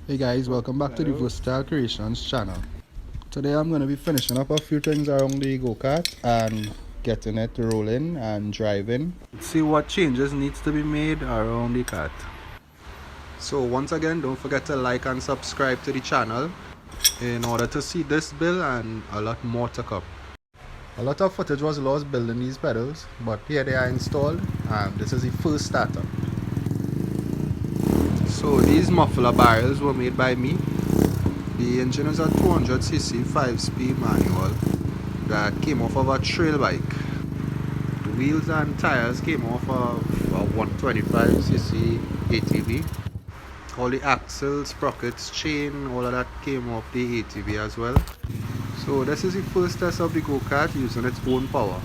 Hey guys, welcome back to the Versatile Creations channel. Today I'm going to be finishing up a few things around the go-kart and getting it rolling and driving. Let's see what changes needs to be made around the kart. So once again, don't forget to like and subscribe to the channel in order to see this build and a lot more to come. A lot of footage was lost building these pedals, but here they are installed and this is the first startup. So these muffler barrels were made by me. The engine is a 200cc 5-speed manual that came off of a trail bike. The wheels and tires came off of a 125cc ATV. All the axles, sprockets, chain, all of that came off the ATV as well. So this is the first test of the go-kart using its own power.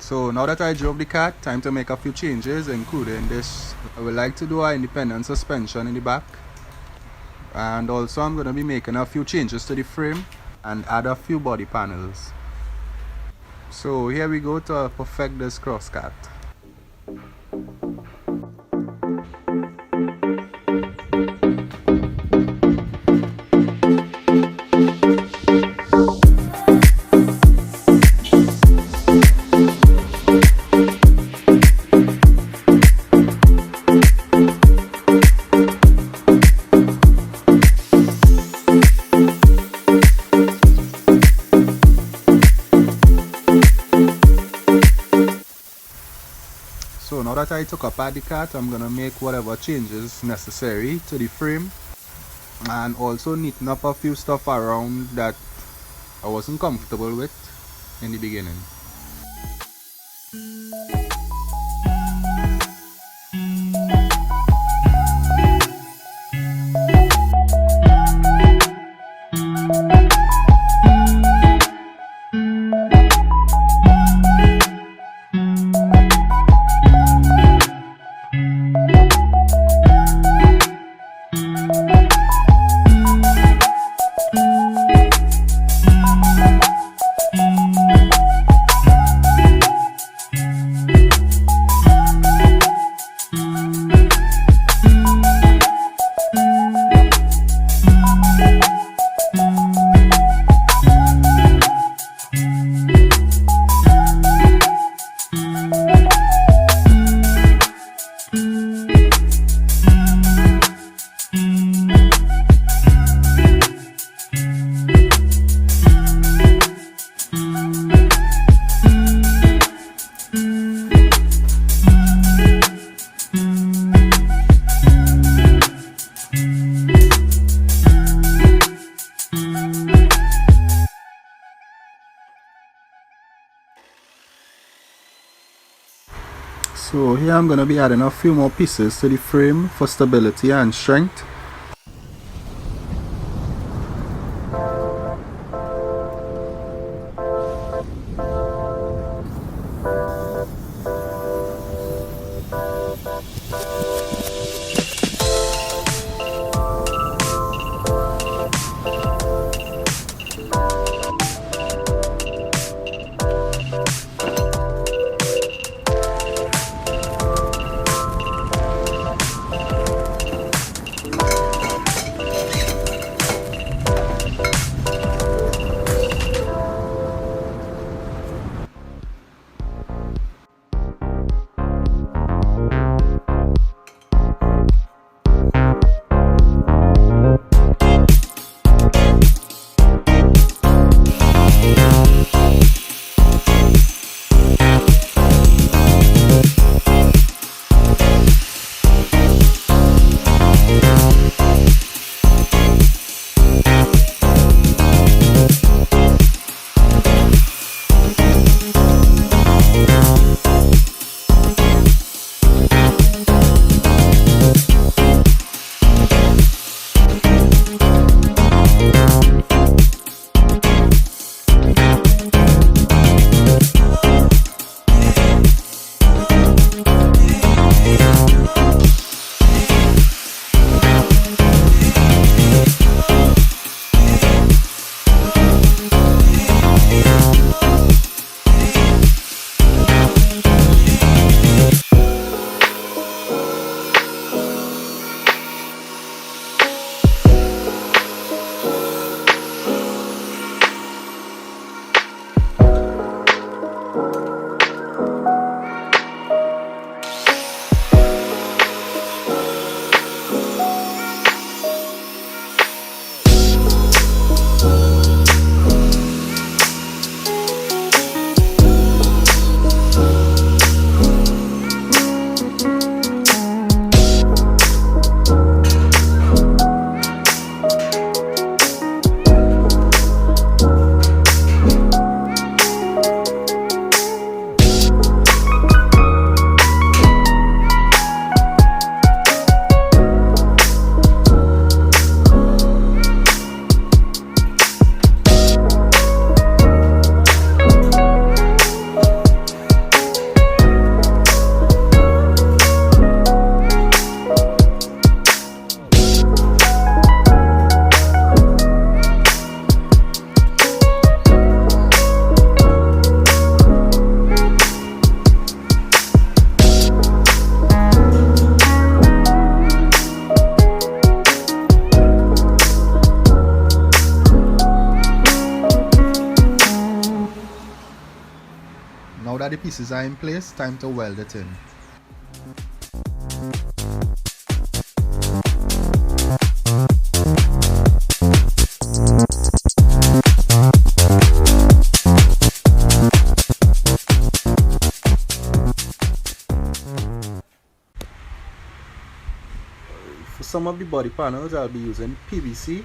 So now that I drove the kart, time to make a few changes, including this. I would like to do an independent suspension in the back, and also I'm going to be making a few changes to the frame and add a few body panels. So here we go to perfect this cross kart. So now that I took apart the kart, I'm going to make whatever changes necessary to the frame and also neaten up a few stuff around that I wasn't comfortable with in the beginning. So here I'm going to be adding a few more pieces to the frame for stability and strength. Now that the pieces are in place, time to weld it in. For some of the body panels I'll be using PVC,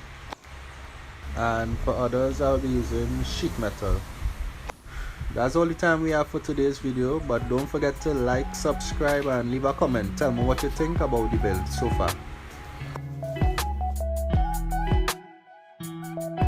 and for others I'll be using sheet metal. That's all the time we have for today's video, but don't forget to like, subscribe and leave a comment. Tell me what you think about the build so far.